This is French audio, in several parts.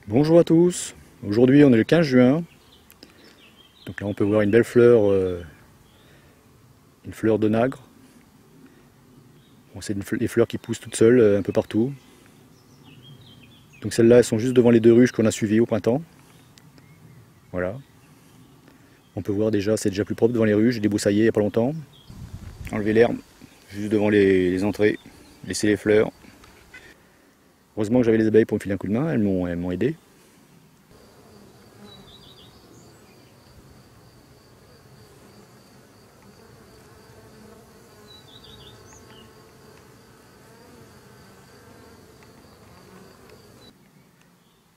Bonjour à tous, aujourd'hui on est le 15 juin, donc là on peut voir une belle fleur, une fleur de nagre. Bon, c'est des fleurs qui poussent toutes seules un peu partout. Donc celles-là elles sont juste devant les deux ruches qu'on a suivies au printemps. Voilà, on peut voir déjà, c'est déjà plus propre devant les ruches, j'ai débroussaillé il n'y a pas longtemps. Enlever l'herbe, juste devant les entrées, laisser les fleurs. Heureusement que j'avais les abeilles pour me filer un coup de main, elles m'ont aidé.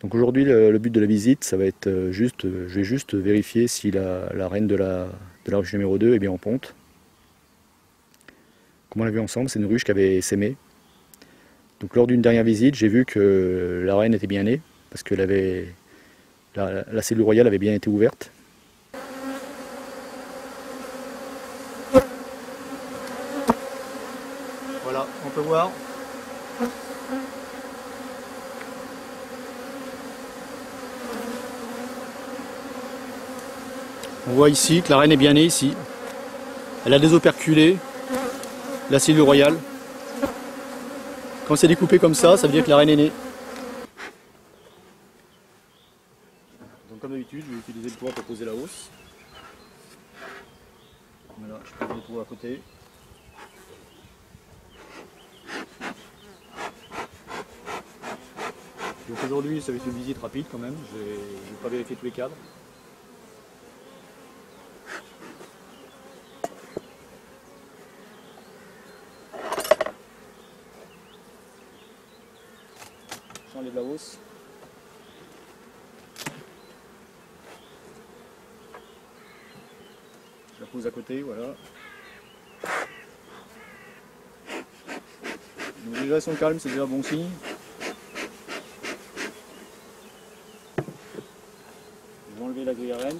Donc aujourd'hui, le but de la visite, ça va être je vais juste vérifier si la reine de la ruche numéro 2 est bien en ponte. Comme on l'a vu ensemble, c'est une ruche qui avait sémé. Donc lors d'une dernière visite, j'ai vu que la reine était bien née, parce que la cellule royale avait bien été ouverte. Voilà, on peut voir. On voit ici que la reine est bien née ici. Elle a des operculés, la cellule royale. Quand c'est découpé comme ça veut dire que la reine est née. Donc comme d'habitude, je vais utiliser le poids pour poser la hausse. Voilà, je pose le poids à côté. Donc aujourd'hui, ça va être une visite rapide quand même. Je vais pas vérifier tous les cadres. J'enlève la hausse. Je la pose à côté, voilà. Donc déjà, elles sont calmes, c'est déjà un bon signe. Je vais enlever la grille à reine.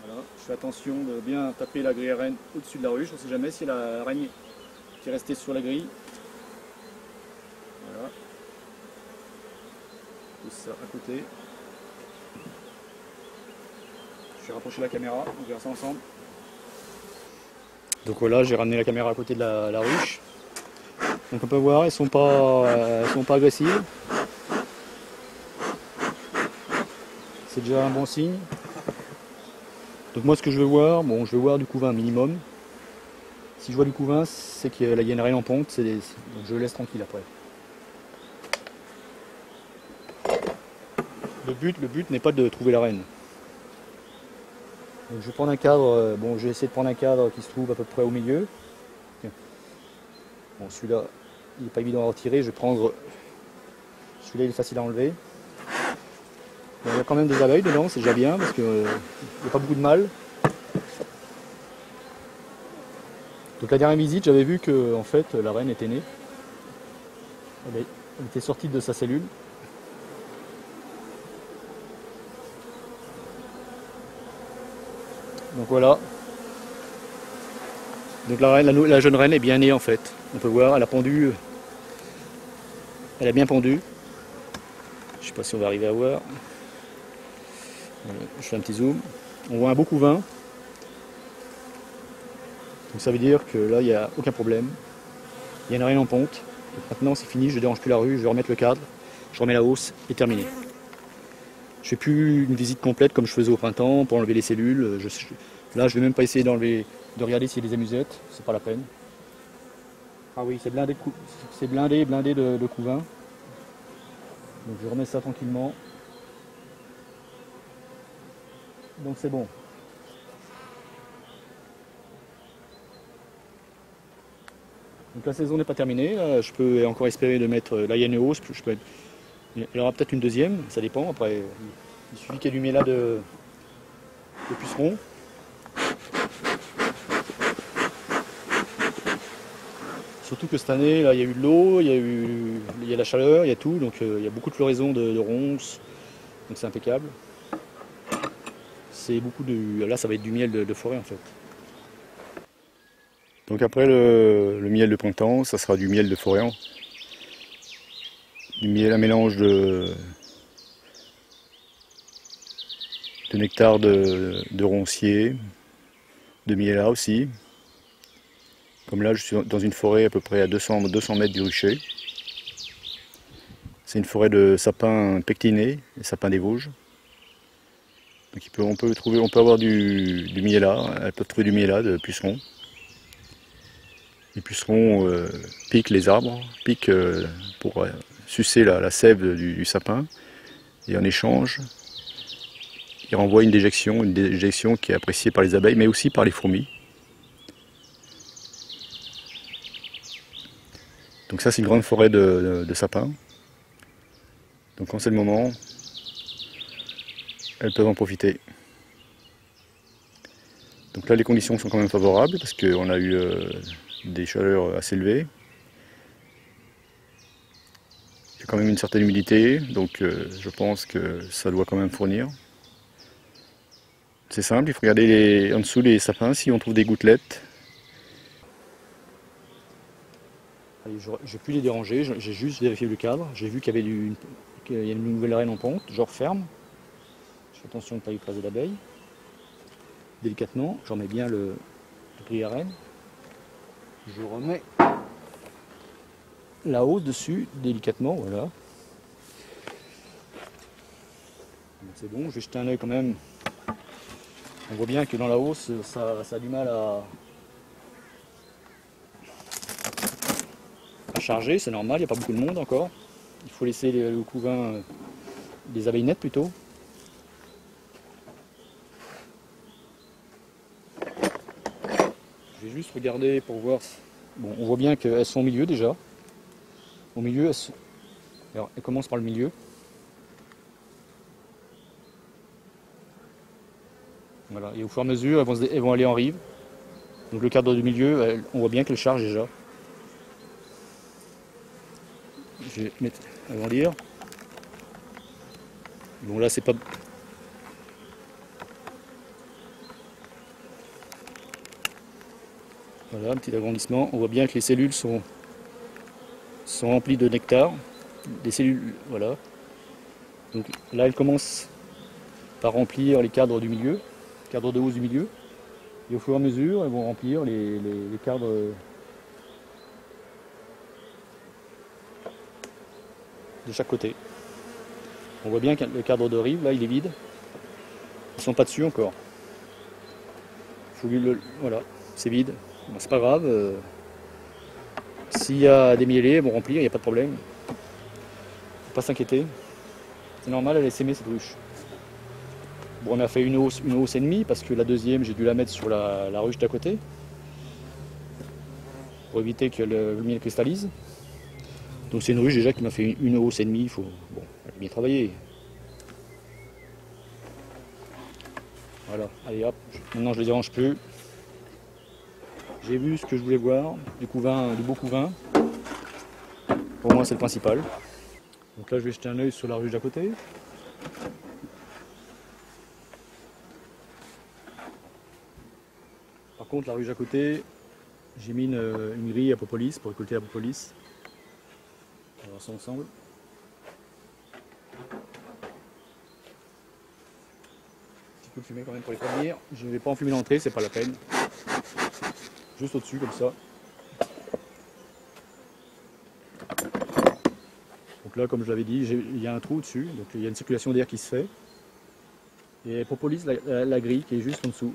Voilà. Je fais attention de bien taper la grille à reine au-dessus de la ruche. On ne sait jamais si la araignée qui est restée sur la grille. Voilà. Je pose ça à côté. Je vais rapprocher la caméra, on verra ça ensemble. Donc voilà, j'ai ramené la caméra à côté de la ruche. Donc on peut voir, elles sont pas agressives. C'est déjà un bon signe. Donc moi ce que je veux voir, bon je veux voir du couvain minimum. Si je vois du couvain, c'est qu'il y a une reine en ponte, donc je laisse tranquille après. Le but n'est pas de trouver la reine. Donc je vais prendre un cadre, bon je vais essayer de prendre un cadre qui se trouve à peu près au milieu. Bon celui-là, il n'est pas évident à retirer, je vais prendre celui-là, il est facile à enlever. Bon, il y a quand même des abeilles dedans, c'est déjà bien parce qu'il n'y a pas beaucoup de mâles. Donc la dernière visite, j'avais vu que en fait la reine était née. Elle était sortie de sa cellule. Donc voilà. Donc la jeune reine est bien née en fait. On peut voir, elle a pondu. Elle a bien pondu. Je ne sais pas si on va arriver à voir. Voilà, je fais un petit zoom. On voit un beau couvain. Donc ça veut dire que là il n'y a aucun problème. Il y a une reine en ponte. Donc maintenant c'est fini, je ne dérange plus la rue, je vais remettre le cadre, je remets la hausse et terminé. Je fais plus une visite complète comme je faisais au printemps pour enlever les cellules. Là je vais même pas essayer de regarder s'il y a des amusettes, c'est pas la peine. Ah oui, c'est blindé de couvain. Donc je remets ça tranquillement. Donc c'est bon. Donc la saison n'est pas terminée, là, je peux encore espérer de mettre, là il y a une hausse, il y aura peut-être une deuxième, ça dépend, après il suffit qu'il y ait du méla de pucerons. Surtout que cette année, là, il y a eu de l'eau, il y a la chaleur, il y a tout, donc il y a beaucoup de floraison de ronces, donc c'est impeccable. Là ça va être du miel de forêt en fait. Donc après le miel de printemps, ça sera du miel de forêt. du miel, un mélange de nectar de roncier, de miellat aussi. Comme là, je suis dans une forêt à peu près à 200 mètres du rucher. C'est une forêt de sapins pectinés, les sapins des Vosges. Donc on peut avoir du miellat, elles peuvent trouver du miellat de pucerons. Les pucerons piquent les arbres, piquent pour sucer la sève du sapin. Et en échange, ils renvoient une déjection qui est appréciée par les abeilles, mais aussi par les fourmis. Donc ça, c'est une grande forêt de sapins. Donc quand c'est le moment, elles peuvent en profiter. Donc là, les conditions sont quand même favorables parce qu'on a eu des chaleurs assez élevées. Il y a quand même une certaine humidité, donc je pense que ça doit quand même fournir. C'est simple, il faut regarder en dessous les sapins si on trouve des gouttelettes. Allez, je ne vais plus les déranger, j'ai juste vérifié le cadre. J'ai vu qu'il y avait une nouvelle reine en ponte, je referme. Je fais attention de ne pas écraser l'abeille. Délicatement, j'en mets bien le gris à reine. Je remets la hausse dessus, délicatement, voilà. C'est bon, je vais jeter un œil quand même. On voit bien que dans la hausse, ça a du mal à charger, c'est normal, il n'y a pas beaucoup de monde encore. Il faut laisser le couvain des abeilles nettes plutôt. Je vais juste regarder pour voir. Bon, on voit bien qu'elles sont au milieu déjà. Au milieu, alors, elles commencent par le milieu. Voilà. Et au fur et à mesure, elles vont aller en rive. Donc le cadre du milieu, on voit bien qu'elle charge déjà. Je vais mettre agrandir. Bon là c'est pas. Voilà, un petit agrandissement. On voit bien que les cellules sont remplies de nectar. Des cellules, voilà. Donc là elles commencent par remplir les cadres du milieu, cadres de hausse du milieu. Et au fur et à mesure, elles vont remplir les cadres de chaque côté. On voit bien que le cadre de rive, là, il est vide. Ils ne sont pas dessus encore. Voilà, c'est vide. Bon, c'est pas grave. S'il y a des mielés, elles vont remplir, il n'y a pas de problème. Faut pas s'inquiéter. C'est normal, elle est sémée cette ruche. Bon, on a fait une hausse et demie parce que la deuxième, j'ai dû la mettre sur la ruche d'à côté pour éviter que le miel cristallise. Donc c'est une ruche déjà qui m'a fait une hausse et demie. Il faut bien travailler. Voilà, allez hop. Maintenant je ne les dérange plus. J'ai vu ce que je voulais voir, du beau couvain. Pour moi c'est le principal. Donc là je vais jeter un œil sur la ruche d'à côté. Par contre la ruche d'à côté, j'ai mis une grille à propolis pour récolter la propolis. On va voir ça ensemble. Un petit peu de fumée quand même pour les prévenir. Je ne vais pas enfumer l'entrée, c'est pas la peine. Juste au-dessus comme ça. Donc là, comme je l'avais dit, il y a un trou au-dessus, donc il y a une circulation d'air qui se fait. Et propolis la grille qui est juste en dessous.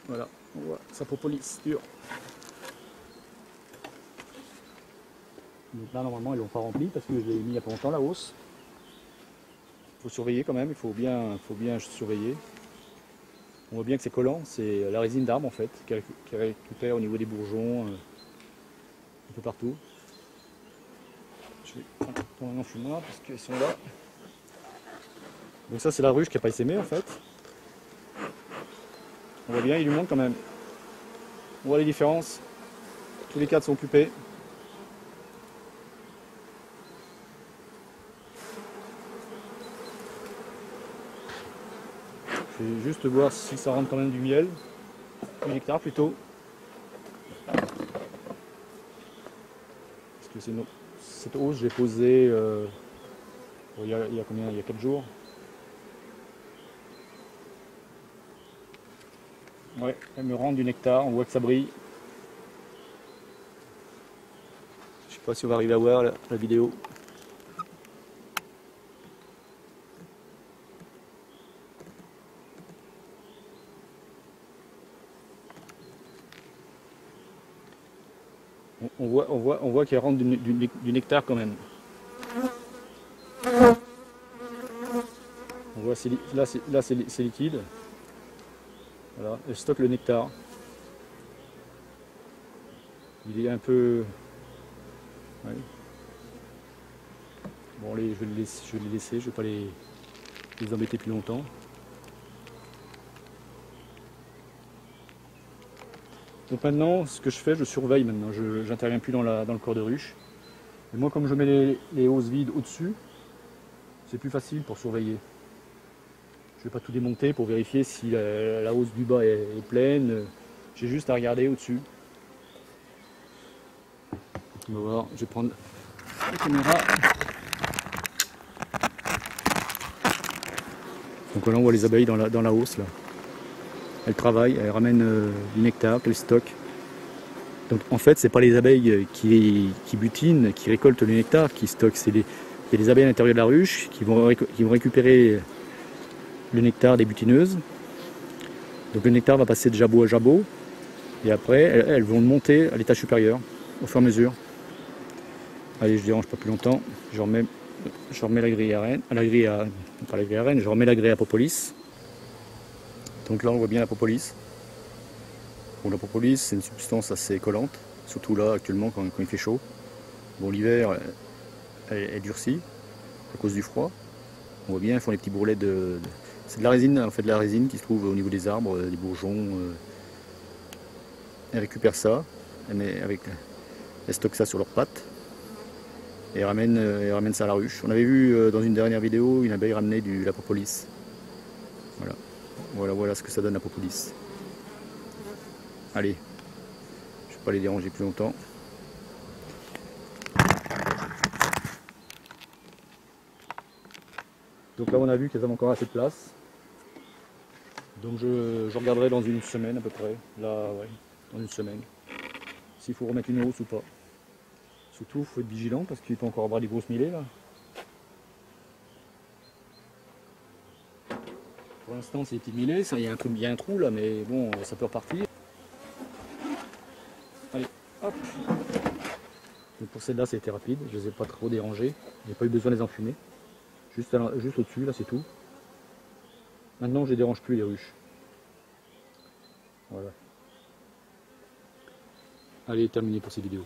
Voilà, on voit sa propolis dure. Donc là, normalement, ils l'ont pas rempli parce que je l'ai mis il y a pas longtemps la hausse. Il faut surveiller quand même, il faut bien surveiller. On voit bien que c'est collant, c'est la résine d'arbre en fait, qui récupère au niveau des bourgeons, un peu partout. Je vais prendre un enfumoir parce qu'ils sont là. Donc ça c'est la ruche qui n'a pas essaimé en fait. On voit bien, il lui manque quand même. On voit les différences. Tous les cadres sont occupés. Je vais juste voir si ça rentre quand même du miel, du nectar plutôt. Parce que cette hausse, j'ai posé il y a combien? Il y a 4 jours. Ouais, elle me rend du nectar, on voit que ça brille. Je sais pas si on va arriver à voir la vidéo. On voit qu'elle rentre du nectar quand même. On voit, là c'est liquide. Voilà, elle stocke le nectar. Il est un peu... Ouais. Bon, allez, je vais les laisser, je ne vais pas les embêter plus longtemps. Donc maintenant, ce que je fais, je surveille maintenant. Je n'interviens plus dans le corps de ruche. Et moi, comme je mets les hausses vides au-dessus, c'est plus facile pour surveiller. Je ne vais pas tout démonter pour vérifier si la hausse du bas est pleine. J'ai juste à regarder au-dessus. On va voir, je vais prendre la caméra. Donc là on voit les abeilles dans la hausse là. Elles travaillent, elles ramènent du nectar qu'elles stockent. Donc en fait c'est pas les abeilles qui butinent, qui récoltent le nectar, qui stockent, c'est les abeilles à l'intérieur de la ruche qui vont récupérer le nectar des butineuses. Donc le nectar va passer de jabot à jabot et après elles vont monter à l'étage supérieur au fur et à mesure. Allez, je dérange pas plus longtemps, je remets la grille à reine, pas la grille à reine, je remets la grille à propolis. Donc là on voit bien la propolis. Bon, la propolis c'est une substance assez collante, surtout là actuellement quand il fait chaud. Bon, l'hiver elle durcit à cause du froid. On voit bien, ils font les petits bourrelets c'est de la résine, en fait de la résine qui se trouve au niveau des arbres, des bourgeons. Elles récupèrent ça, elles stockent ça sur leurs pattes. Et ramène ça à la ruche. On avait vu dans une dernière vidéo une abeille ramener la propolis. Voilà ce que ça donne la propolis. Allez, je ne vais pas les déranger plus longtemps. Donc là on a vu qu'elles avaient encore assez de place. Donc je regarderai dans une semaine à peu près. Là ouais, dans une semaine. S'il faut remettre une hausse ou pas. Surtout il faut être vigilant parce qu'il peut encore avoir des grosses millets là. Pour l'instant c'est des petits millets, il y a un trou là, mais bon, ça peut repartir. Allez, hop. Donc pour celle-là c'était rapide, je ne les ai pas trop dérangés, j'ai pas eu besoin de les enfumer. Juste au-dessus, là c'est tout. Maintenant je ne dérange plus les ruches. Voilà. Allez, terminé pour cette vidéo.